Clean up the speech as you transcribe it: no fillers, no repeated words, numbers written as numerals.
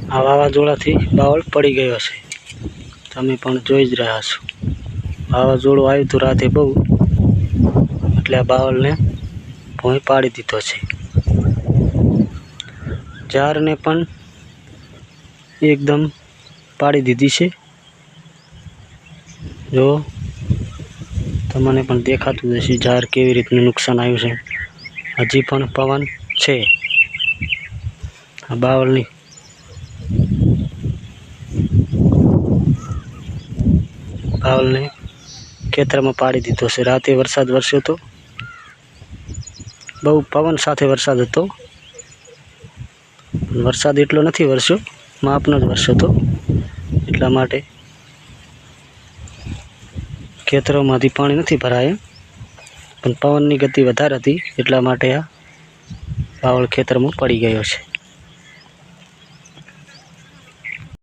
આ વાવાઝોડાથી બાવળ પડી ગયો છે, તમે પણ જોઈ જ રહ્યા છો। વાવાઝોડું આવ્યું હતું રાતે બહુ, એટલે આ બાવળને ભોંય પાડી દીધો છે। ઝાડને પણ એકદમ પાડી દીધી છે। જો તમને પણ દેખાતું હશે ઝાડ કેવી રીતનું નુકસાન આવ્યું છે। હજી પણ પવન છે। આ બાવળને ખેતરમાં પાડી દીધો છે। રાતે વરસાદ વરસ્યો હતો, બહુ પવન સાથે વરસાદ હતો। વરસાદ એટલો નથી વરસ્યો, માપનો જ વરસ્યો હતો, એટલા માટે ખેતરોમાંથી પાણી નથી ભરાયા, પણ પવનની ગતિ વધારે હતી, એટલા માટે આ બાવળ ખેતરમાં પડી ગયો છે।